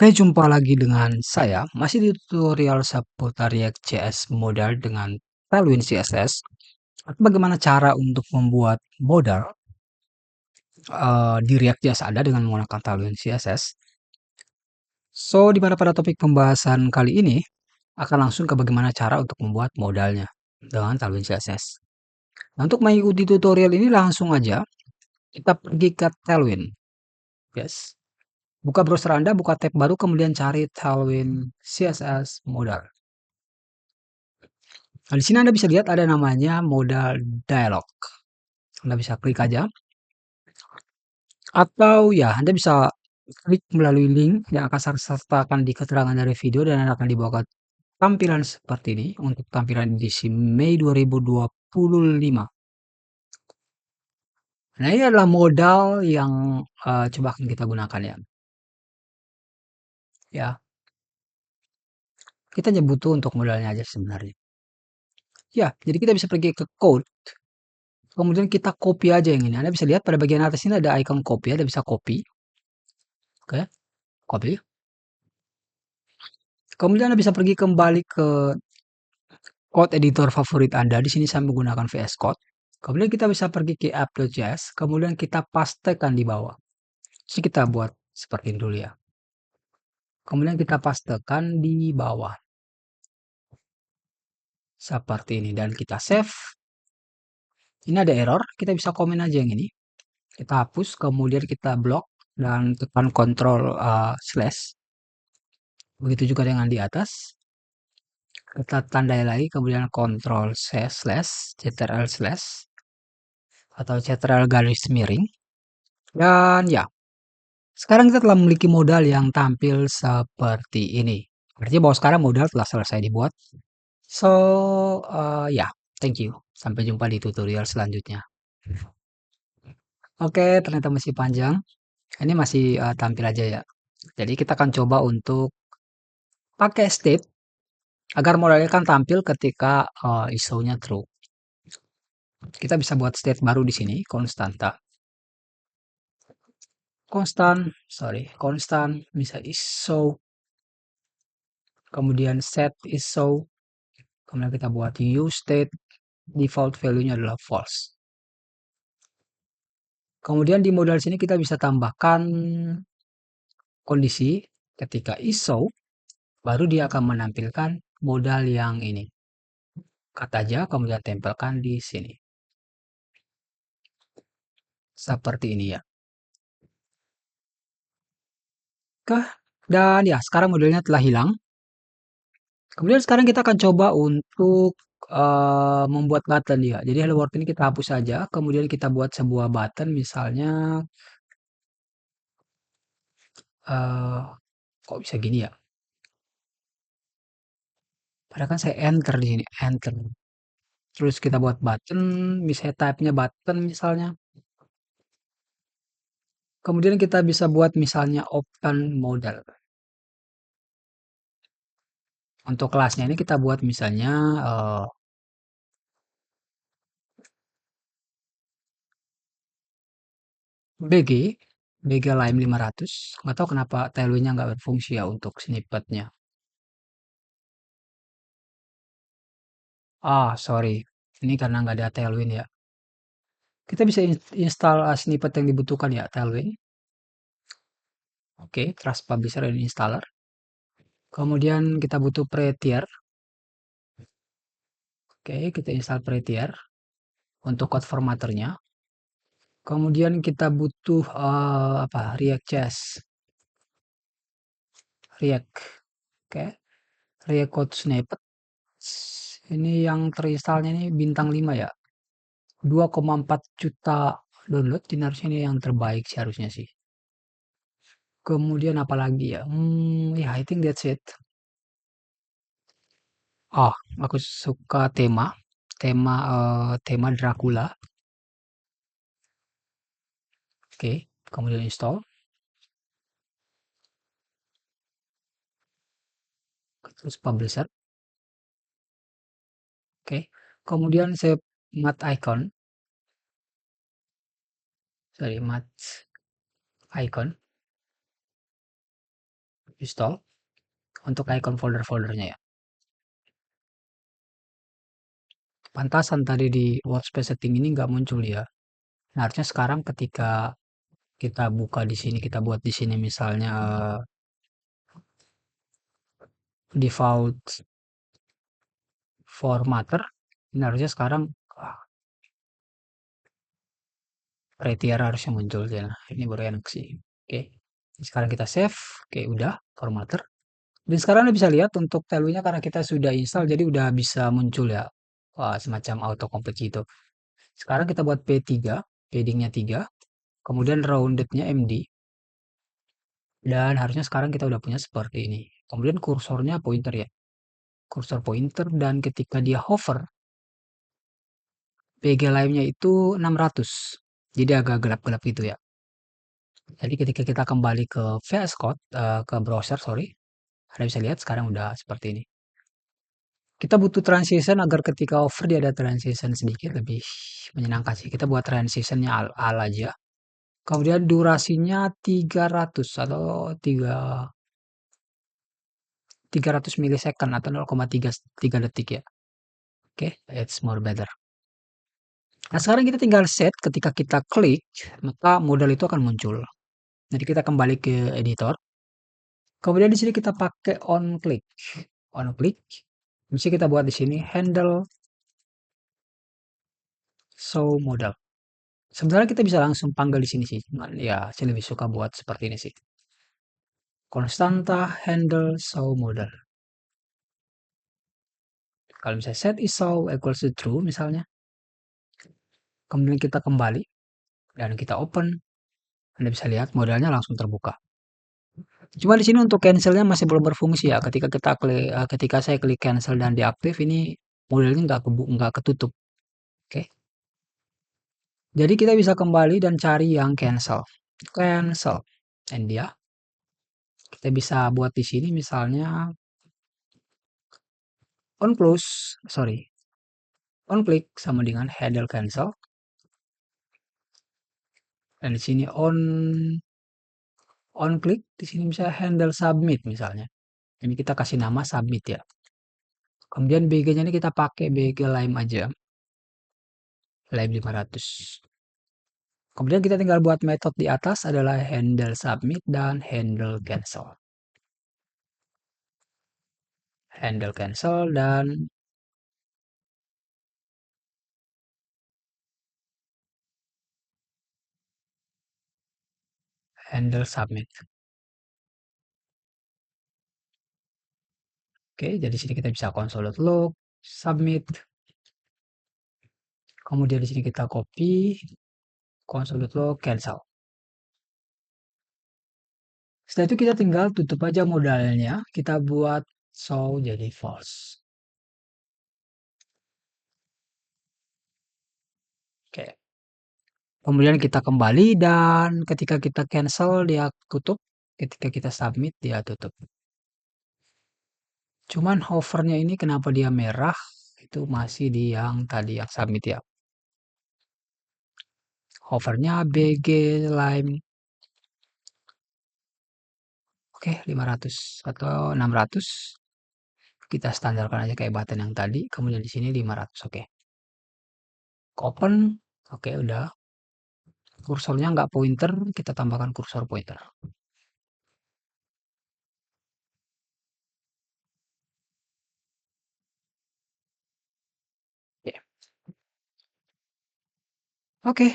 Oke, jumpa lagi dengan saya, masih di tutorial seputar React.js modal dengan Tailwind CSS. Bagaimana cara untuk membuat modal di React.js ada dengan menggunakan Tailwind CSS. So, pada topik pembahasan kali ini akan langsung ke bagaimana cara untuk membuat modalnya dengan Tailwind CSS. Nah, untuk mengikuti tutorial ini langsung aja kita pergi ke Tailwind. Yes. Buka browser Anda, buka tab baru, kemudian cari Tailwind CSS modal. Nah, di sini Anda bisa lihat ada namanya modal dialog. Anda bisa klik aja. Atau ya, Anda bisa klik melalui link yang akan saya sertakan di keterangan dari video dan Anda akan dibawa ke tampilan seperti ini untuk tampilan edisi Mei 2025. Nah, ini adalah modal yang coba akan kita gunakan ya. Ya, kita hanya butuh untuk modalnya aja sebenarnya. Ya, jadi kita bisa pergi ke code. Kemudian kita copy aja yang ini. Anda bisa lihat pada bagian atas ini ada icon copy, Anda bisa copy. Oke, copy. Kemudian Anda bisa pergi kembali ke code editor favorit Anda. Di sini saya menggunakan VS Code. Kemudian kita bisa pergi ke app.js, kemudian kita pastekan di bawah. Jadi kita buat seperti ini dulu ya. Kemudian kita pastekan di bawah. Seperti ini dan kita save. Ini ada error, kita bisa komen aja yang ini. Kita hapus, kemudian kita blok dan tekan Ctrl slash. Begitu juga dengan di atas. Kita tandai lagi, kemudian Ctrl slash, Ctrl slash, atau Ctrl garis miring. Dan ya, sekarang kita telah memiliki modal yang tampil seperti ini. Artinya bahwa sekarang modal telah selesai dibuat. So, ya, thank you. Sampai jumpa di tutorial selanjutnya. Oke, ternyata masih panjang. Ini masih tampil aja ya. Jadi kita akan coba untuk pakai state agar modalnya kan tampil ketika ISO-nya true. Kita bisa buat state baru di sini, konstanta. Konstan, bisa ISO, kemudian set ISO, kemudian kita buat use state, default value-nya adalah false. Kemudian di modal sini kita bisa tambahkan kondisi ketika ISO, baru dia akan menampilkan modal yang ini. Cut aja, kemudian tempelkan di sini. Seperti ini ya. Oke, dan ya sekarang modelnya telah hilang. Kemudian sekarang kita akan coba untuk membuat button ya. Jadi hello world ini kita hapus saja, kemudian kita buat sebuah button misalnya kok bisa gini ya? Padahal kan saya enter di sini, enter. Terus kita buat button, misalnya type-nya button misalnya. Kemudian kita bisa buat misalnya open model. Untuk kelasnya ini kita buat misalnya BG, BG Lime 500. Nggak tahu kenapa Tailwind-nya nggak berfungsi ya untuk snippetnya. Ah, sorry. Ini karena nggak ada Tailwind ya. Kita bisa install snippet yang dibutuhkan ya, Tailwind. Oke, Trust Publisher dan Installer. Kemudian kita butuh Prettier. Oke, kita install Prettier untuk code formatternya. Kemudian kita butuh apa? React.js. React. Oke, React Code Snippet. Ini yang terinstalnya ini bintang 5 ya. 2,4 juta download. Ini harusnya ini yang terbaik sih harusnya sih. Kemudian apa lagi ya? Ya, I think that's it. Oh, aku suka tema. Tema Dracula. Oke, kemudian install. Terus publisher. Oke. Kemudian saya mat icon. Sorry, mat icon. install untuk icon folder-foldernya ya. Pantasan tadi di workspace setting ini nggak muncul ya. Nah, harusnya sekarang ketika kita buka di sini, kita buat di sini misalnya default formatter, ini harusnya sekarang criteria harusnya muncul ya. Nah, ini baru enak sih. Oke. Sekarang kita save. Oke, udah formatter. Dan sekarang Anda bisa lihat untuk value-nya karena kita sudah install jadi udah bisa muncul ya. Wah, semacam auto complete gitu. Sekarang kita buat P3, padding-nya 3, kemudian rounded-nya MD. Dan harusnya sekarang kita udah punya seperti ini. Kemudian kursornya pointer ya. Kursor pointer dan ketika dia hover, PG line-nya itu 600. Jadi agak gelap-gelap gitu ya. Jadi ketika kita kembali ke VS Code, ke browser, sorry, Anda bisa lihat sekarang udah seperti ini. Kita butuh transition agar ketika over dia ada transition sedikit lebih menyenangkan sih. Kita buat transitionnya al aja. Kemudian durasinya 300 atau 300 milisecond atau 0,3 detik ya. Oke, it's more better. Nah, sekarang kita tinggal set ketika kita klik, maka modal itu akan muncul. Jadi kita kembali ke editor. Kemudian di sini kita pakai on click. On click. Bisa kita buat di sini handle show modal. Sebenarnya kita bisa langsung panggil di sini sih. Cuman ya, saya lebih suka buat seperti ini sih. Constanta handle show modal. Kalau misalnya set is show equals to true misalnya. Kemudian kita kembali dan kita open. Anda bisa lihat modalnya langsung terbuka. Cuma di sini untuk cancelnya masih belum berfungsi ya. Ketika saya klik cancel dan diaktif ini modelnya nggak ketutup. Oke. Jadi kita bisa kembali dan cari yang cancel. Cancel. Dan dia kita bisa buat di sini misalnya on close, sorry, on click sama dengan handle cancel. Dan di sini on click di sini bisa handle submit misalnya. Ini kita kasih nama submit ya. Kemudian BG-nya ini kita pakai BG lime aja. Lime 500. Kemudian kita tinggal buat metode di atas adalah handle submit dan handle cancel. Handle cancel dan handle submit. Oke, jadi sini kita bisa console.log, submit. Kemudian di sini kita copy, console.log, cancel. Setelah itu kita tinggal tutup aja modalnya, kita buat show jadi false. Oke. Kemudian kita kembali dan ketika kita cancel dia tutup, ketika kita submit dia tutup. Cuman hovernya ini kenapa dia merah? Itu masih di yang tadi yang submit ya. Hovernya BG Lime. Oke, 500 atau 600. Kita standarkan aja kayak button yang tadi. Kemudian di sini 500. Oke. Open. Oke, udah. Kursornya nggak pointer, kita tambahkan kursor pointer. Oke. Oke.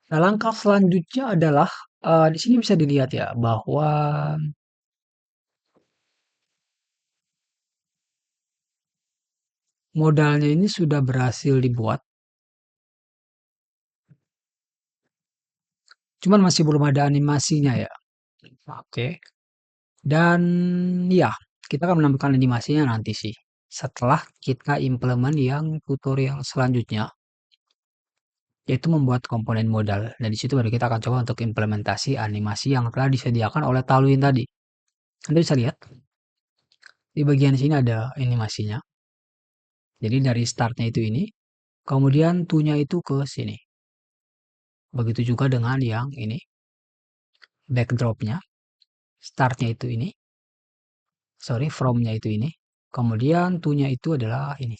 Nah, langkah selanjutnya adalah di sini bisa dilihat ya bahwa modalnya ini sudah berhasil dibuat. Cuman masih belum ada animasinya ya. Oke. Dan ya, kita akan menambahkan animasinya nanti sih. Setelah kita implement yang tutorial selanjutnya, yaitu membuat komponen modal. Dan di situ baru kita akan coba untuk implementasi animasi yang telah disediakan oleh Taluin tadi. Anda bisa lihat di bagian sini ada animasinya. Jadi dari startnya itu ini, kemudian to-nya itu ke sini. Begitu juga dengan yang ini, backdropnya, startnya itu ini, Sorry, from-nya itu ini. Kemudian to-nya itu adalah ini.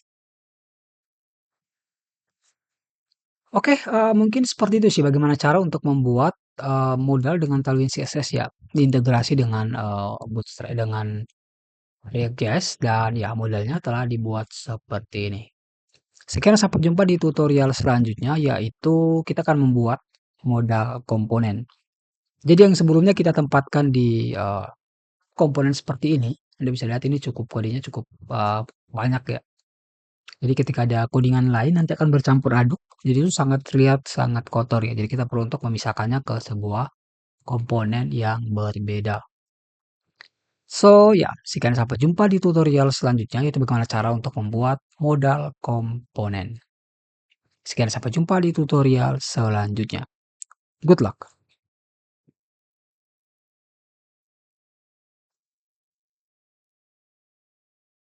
Oke, mungkin seperti itu sih bagaimana cara untuk membuat, modal dengan Tailwind CSS ya, diintegrasi dengan, Bootstrap dengan React.js dan ya modalnya telah dibuat seperti ini. Sekian sampai jumpa di tutorial selanjutnya yaitu kita akan membuat modal komponen. Jadi yang sebelumnya kita tempatkan di, komponen seperti ini, Anda bisa lihat ini cukup kodenya cukup, banyak ya. Jadi ketika ada codingan lain nanti akan bercampur aduk, jadi itu sangat terlihat sangat kotor ya. Jadi kita perlu untuk memisahkannya ke sebuah komponen yang berbeda. So ya, sekian sampai jumpa di tutorial selanjutnya yaitu bagaimana cara untuk membuat modal komponen. Sekian sampai jumpa di tutorial selanjutnya. Good luck.